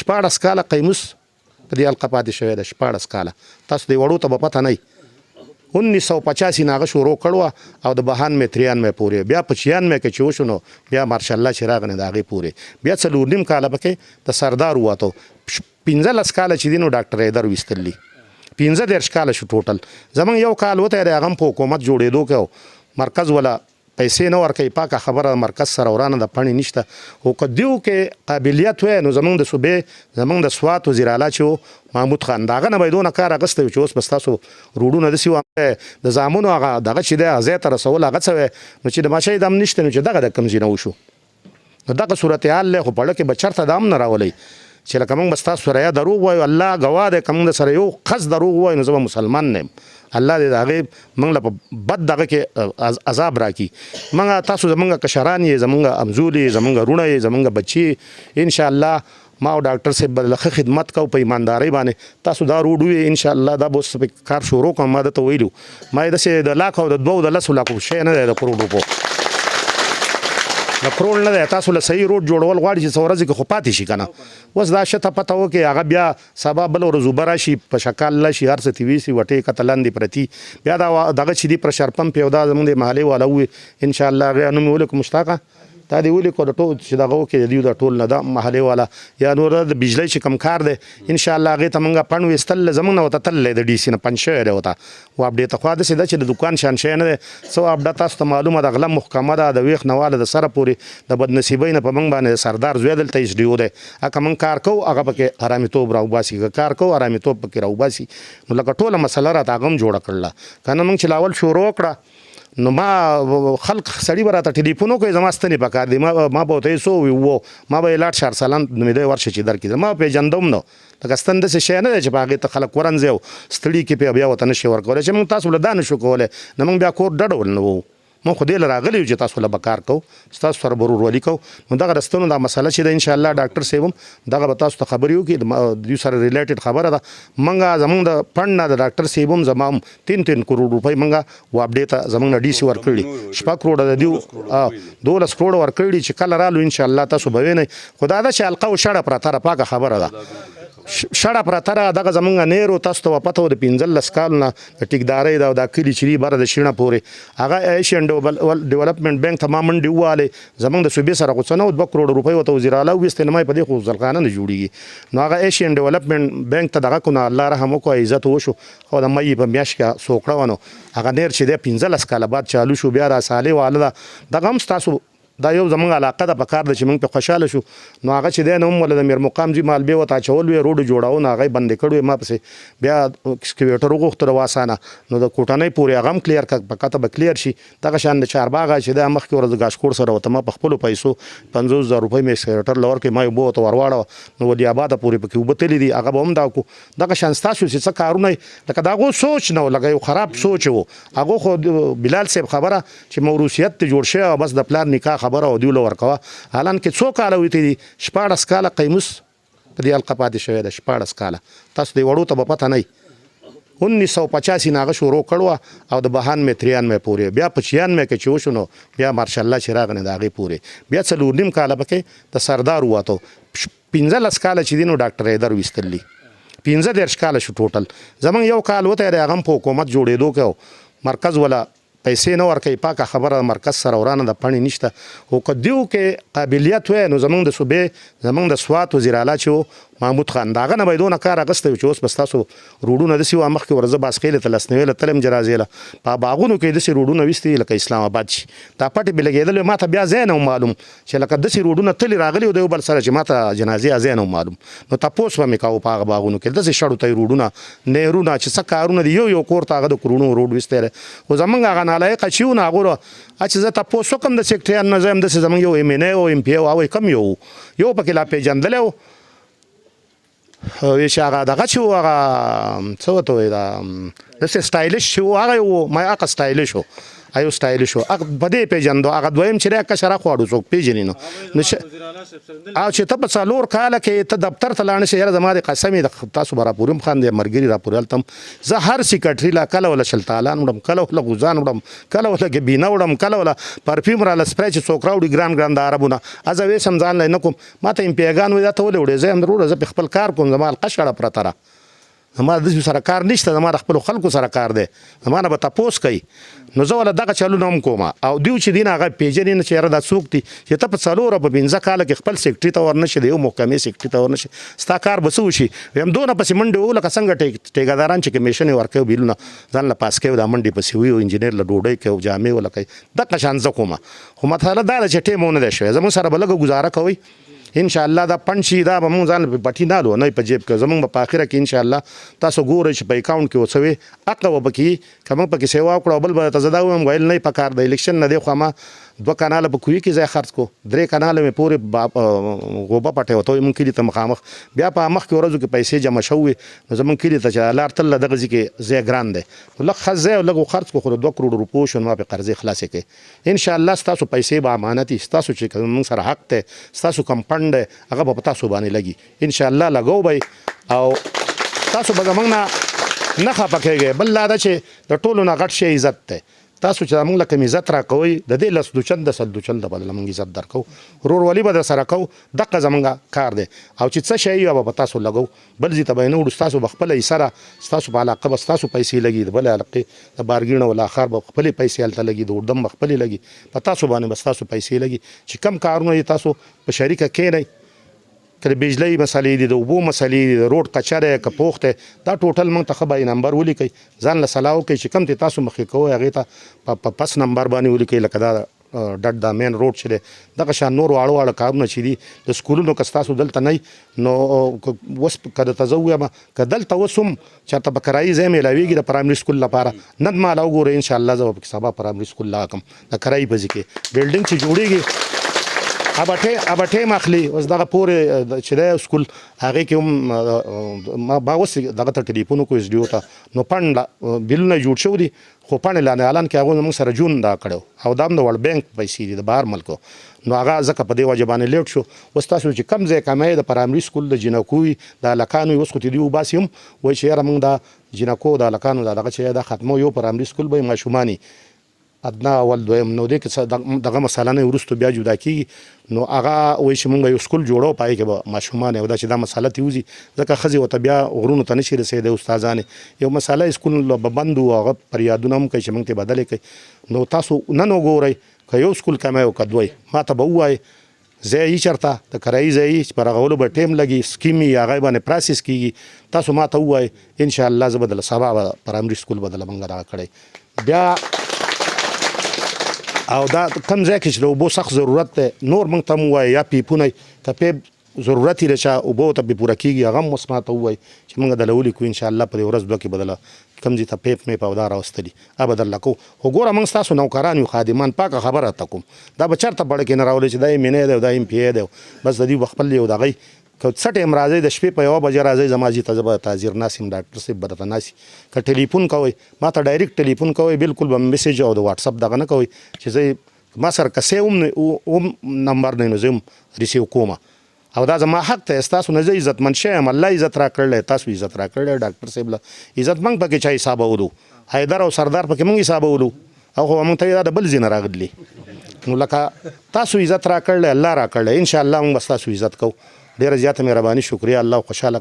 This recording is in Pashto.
14 کاله قیموس په دې حلقه پاتې شوی ده 14 کاله تاسو دې وړو ته به پته نه 1985 ناغه شروع کړو او د 92 93 پورې بیا 95 کې چې وشو نو بیا ماشاءالله چې راغنه د هغې پورې بیا 4 کاله پکې د سردار وته 15 کاله چې دینو ډاکټر حیدر وستلی 15 کاله شو ټوټل زمونږ یو کال وته د هغه په حکومت جوړېدو کې مرکز ولا پیسې نه ورکوي پاکه خبره مرکز سره ورانه د پڼې نشته خو که دیو کې قابلیت وی نو زمونږ د صوبې زمونږ د سوات وزیر اعلی چې محمود خان د هغه نه به یې دونه کار اخیستی و چې اوس بس تاسو روډونه داسې وه د زامنو هغه دغه چې دی ځای ته رسول هغه څه وی نو چې د ماشۍ دم نشته نو چې دغه د کوم ځای نه وشو نو دغه صورتحال دی خو په اړه کې به چېرته د هم نه راولی چې لکه موږ به ستاسو سره یا دروغ وایو الله ګواه دی که موږ د سره یو خس دروغ وایو نو زه به مسلمان نه یم الله دې د هغې موږ له په بد دغه کې عذاب راکړي موږ تاسو زموږ کشران یې زموږ همزول یې زموږ وروڼه یې زموږ بچي انشاءالله ما او ډاکټر صاحب به ښه خدمت کوو په ایماندارۍ باندې تاسو دا روډ وي انشاءالله دا به اوس کار شروع کوم ما درته ویلو ما یې داسې د لاکو او د 2 د 10 لاکو شی نه دی د کروڑ روپو د کروڑ نه دی تاسو له صحیح روډ جوړول غواړي چې څو ورځې کې خو پاتې شي که نه اوس دا شته پته وکړي هغه بیا سبا بل ورځ اوبه راشي په شکال لشي هر څه تیوي سي وټې کته لاندې پرتي بیا دغه چې دي پرشر پمپ یو دا زموږ د محلې والا ووي انشاءالله هغې نوم یې ولیکو مشتاقه تا دې ولیکو د ټول چې دغه وکړي دیو د ټول نه ده محلې والا یا نور د بجلی چې کم کار دی انشاءالله هغې ته موږ پڼ ویستل زموږ نه ورته تللی د ډي سي نه پنځ شوی دی ورته و اپډېټ خوا داسې ده چې د دوکان شان شی نه دی څه اپډېټ تاسو ته معلومه ده غله محکمه ده د ویښ نواله د سره پورې د بدنصیبۍ نه په موږ باندې سردار زوی دلته ایس ډي او دی که موږ کار کوو هغه پکې حرامیتوب راوباسي که کار کوو حرامیتوب پکې راوباسي نو لکه ټوله مسله راته هغه هم جوړه کړله که نه موږ چې لاول شروع کړه نو ما خلق سړي به راته ټلیفون وکړي زما ستنې پکار دي ما به ورته یې څه وویو ما به یې لاټ شارسالان نومېدی ورشه چې درکړي ما پېژندم نه لکه ستن داسې شی نه دی چې په هغې ته خلک ورنځي او ستړي کې پې بیا ورته نشي ورکولی چې موږ تاسو له دا نشو کولی نه موږ بیا کور ډډول نه وو موږ خو دې له راغلي یو چې تاسو له به کار کوو ستاسو سره به ورورولي کوو نو دغه د ستنو دا مسله چې ده انشاءالله ډاکټر صاحب هم دغه به تاسو ته خبرې وکړي د دوی سره ریلیټډ خبره ده موږ زموږ د فنډ نه د ډاکټر صاحب هم زما هم 3 کروڑ روپۍ موږ و اپډېټ زموږ نه ډي سي ورکړي 6 کروڑه د دیو 12 کروڑه ورکړي چې کله رالو انشاءالله تاسو به وینئ خو دا ده چې حلقه و شړه پرته ده پاکه خبره ده شړه پرته ده دغه زمونږ نیرو تاسو ته پته و د 15 کالو نه د ټیکدارۍ ده او دا کلي چې دي بره د شیڼه پورې هغه ایشین ډیولپمنټ بینک ته ما منډې ووهلې زمونږ د صوبې سره خو څه نه و 2 کروڑ روپۍ ورته وزیر اعلی وویستې نه ما یې په دې خو زلخانه نه جوړېږي نو هغه ایشین ډیولپمنټ بینک ته دغه کړو نو الله رحم وکړو عزت وشو خو د مۍ په میاشت کې سوکړه و نو هغه نیر چې دی 15 کاله بعد چالو شو بیا راسالې واله ده دغه هم ستاسو دا یو زمونږ علاقه ده په کار ده چې موږ پې خوشحاله شو نو هغه چې دی نه هم ولې د میر مقام ځي مالبې ورته اچول وی روډ جوړاو نو هغه یې بندې کړو ما پسې بیا اکسکیویټر وغوښته د واسانه نو د کوټنۍ پورې هغه هم کلیر که په کته به کلیر شي دغه شان د چارباغه چې دی مخکې ورځ ګاشکوړ سره ورته ما په خپلو پیسو 50,000 روپۍ مې اکسکیویټر له ورکړې ما یې اوبه ورته ورواړوه نو ولي آباده پورې پکې اوبه تللي دي هغه به هم دا وکړو دغه شان ستاسو چې څه کارونه لکه د هغو سوچ نه و لکه یو خراب سوچ و هغو خو بلال صاحب خبره چې موروثیت ته جوړ شوی او بس د پلار نکاح خبره او دیو له ورکوه حالان کې څو کاله ویتې دي 14 کاله قیموس په دې حلقه پاتې شوی ده 14 کاله تاسو دې وړو ته به پته نه 1985 ناغه شروع کړو او د 92 93 پورې بیا 95 کې چې وشو نو بیا ماشاءالله چې راغنه د هغې پورې بیا 4 کاله پکې د سردار وته 15 کاله چې دي نو ډاکټر حیدر وستلی 15 کاله شو ټوټل زمونږ یو کال وته دی هغه په حکومت جوړېدو کې مرکز ولا پیسې نه ورکوي پاکه خبره مرکز سره ورانه د پڼې نشته خو که دیو کې قابلیت وی نو زمونږ د صوبې زمونږ د سوات وزیر اعلی چې محمود خان د هغه نه به یې دونه کار اخیستی و چې اوس بس تاسو روډونه داسې وه مخکې ورځه باسقیلې ته لسنوې له تلم جنازې له په باغونو کې داسې روډونه ویستي لکه اسلام آباد شي دا پټې بې لګېدلې ما ته بیا ځای نه معلوم چې لکه داسې روډونه تلې راغلي و د یو بل سره چې ما ته جنازې ځای نه معلوم نو تپوس به مې کوو په هغه باغونو کې داسې شړو ته روډونه نهرونه چې څه کارونه دي یو کور ته هغه د کورونو روډ ویستی دی خو زمونږ هغه نالایقه چې وو نو هغو چې زه تپوس وکړم د سیکټریان نه زه یم داسې زمونږ یو ایم این ای او ایم پی او هغوی کم یو پکې لا پېژندلی و چې هغه دغه چې و هغه څه ورته وایي دا داسې سټایلش چې و هغه و ما هغه سټایلش و ایو سټایل شو هغه بده پیژندو هغه دویم چې راکه شرا خواړو څوک پیژنې نو او چې ته په څلور کاله کې ته دفتر ته لاړ شې یاره زما د قسمې تاسو به راپورم خان دی مرګري راپور هلته زه هر سیکرټري لا کله ولا شلتالان وړم کله ولا غوزان وړم کله ولا ګبینه وړم کله ولا پرفیوم راله سپری چې څوک راوړي ګران د عربونه ازه وې سم ځان نه کوم ما ته امپیګان وې دا ته ولې وړې زه هم ضرور زه خپل کار کوم زما القشړه پرته را زما د سره کار نشته زما د خپل خلکو سره کار دی زما نه به تپوس کوي نو زه ولا دغه چلونه هم کوم او دیو چې دین هغه پیژنې نه چې یاره دا څوک دي چې ته په څلور په 15 کاله کې خپل سیکټري ته ورنشي دی یو محکمې سیکټري ته ورنشي ستا کار به څه وشي ویم دونه پسې منډې وو لکه څنګه ټیکاداران چې کمیشن یې ورکوي بیلونه ځان له پاس کوي دا منډې پسې وي او انجینر له ډوډۍ کوي او جامې ولا کوي دغه شان زه کوم خو مطلب دا ده چې ټیم ونه دی شوی زموږ سره به لږه ګزاره کوئ ان شاء الله دا پنشي دا به مونږ ځان په پټي نالو نه په جیب کې زمونږ په اخره کې ان شاء الله تاسو ګورئ چې په اکاونټ کې وسوي اقا وبکې کوم په کې سیوا کړو بل به تزدا وم ویل نه په کار د الیکشن نه دی خو ما 2 کانال په کوی کې ځای خرڅ کو 3 کانال مې پورې غوبه پټه وته مونږ کې ته مخامخ بیا په مخ کې ورځو کې پیسې جمع شوې نو زمونږ کې ته چې لار تل دغه ځکه زی ګران دی لږ خزه لږ خرڅ کو خو 2 کروڑ روپو شو ما په قرضې خلاصې کې ان شاء الله تاسو پیسې به امانتي تاسو چې موږ سره حق ته تاسو کم پند هغه په تاسو باندې لګي ان شاء الله لګو به او تاسو به موږ نه خپکهږي بل لا دا چې د ټولو نه غټ شي عزت ته تاسو چې موږ لکه عزت راکوي د دې لس دوچند سل دوچند بدل موږ عزت درکو ورورولي به در سره کو دغه زمونږ کار دی او چې څه شي به تاسو لګو بل زی ته نه تاسو بخپل سره تاسو په علاقه بس تاسو پیسې لګي د بل علاقه د بارګینو ولا اخر به خپل پیسې الته لګي د اردم خپل لګي په تاسو باندې بس تاسو پیسې لګي چې کم کارونه تاسو په شریکه کې نه کله بجلی مسالې دي د اوبو مسالې دي د روډ کچره کپوخته دا ټوټل موږ ته خبري نمبر ولیکي ځان له سلاو کې چې کم ته تاسو مخې کوی هغه ته په پس نمبر باندې ولیکي لکه دا ډټ دا مین روډ چې دغه شان نور واړه کارونه چې دي د سکولونو که تاسو دلته نه نو وس کده تزویا ما کدلته وسم چې ته بکرای زې ملاویږي د پرایمري سکول لپاره ند ما لا وګوره ان شاء الله زه په سبا پرایمري سکول لا کوم د کرای بځکه بلډینګ چې جوړیږي ابټه مخلي اوس دغه پورې چې د سکول هغه کې ما باوس دغه ته ټلیفون کو اس ډیو ته نو پند بل نه جوړ شو دي خو پند لاندې اعلان کې هغه موږ سره جون دا کړو او دام د ورلد بانک پیسې دي د بهر ملکو نو هغه ځکه په دې وجبانه لیټ شو اوس تاسو چې کم ځای کمې د پرایمري سکول د جنکوي د لکانو اوس خو تی دی وباسیم وای چې یاره موږ د جنکو د لکانو دغه چې د ختمو یو پرایمري سکول به ماشومانی ادنا اول دویم نو دې کې دغه مسله نه ورستو بیا جدا کیږي نو هغه وای چې مونږ یو سکول جوړو پای کې به ماشومان او دا چې دا مسله تیوزي ځکه خزي وته بیا غرونو ته نشي رسیدي استادانه یو مسله سکول به بندو هغه پریادونه هم کوي چې مونږ ته بدلې کوي نو تاسو نن وګورئ که یو سکول کمه او کدوي ما ته به وای زه چرته د کرای زې پر غولو به ټیم لګي سکیمي هغه باندې پروسس کیږي تاسو ما ته وای ان شاء الله زه بدل سبا پرایمري سکول بدل منګه را کړی بیا او دا کم ځای کې چې د اوبو سخت ضرورت دی نور موږ ته ووایي یا پیپونه که پیپ ضرورت یې رچا اوبو ته به پوره کېږي هغه هم اوس ما ته ووایي چې موږ دله ولیکو انشاءالله په دې ورځ دوه کې بدله کم ځای ته پیپ مې په دا راوستلي هغه به درله کوو خو ګوره موږ ستاسو نوکران یو خادمان پاکه خبره ته کوم دا به چېرته بړه کې نه راولي چې دا ایم این ای دی او دا ایم پی ای دی بس د دوی به خپل یو دغی که څه ټایم راځئ د شپې په 1 بجې راځئ زما ځي ته زه به تاظیر ناسم ډاکټر صاحب به درته ناسي که ټلیفون کوئ ما ته ډایرکټ ټلیفون کوئ بالکل به میسیج او د واتساپ دغه نه کوئ چې زه ما سره کسې هم نمبر نه نو زه هم ریسیو کوم او دا زما حق ته ستاسو نه زه عزتمن شیم الله عزت را کړلی تاسو عزت را کړلی ډاکټر صاحب له عزت موږ پکې چا حسابولو حیدر او سردار پکې موږ حسابولو او خو موږ ته دا د بل ځای نه راغلي نو لکه تاسو عزت را کړلی الله را کړلی انشاءالله موږ به ستاسو عزت کوو ډېره زیاته مهرباني شکریه الله خوشحاله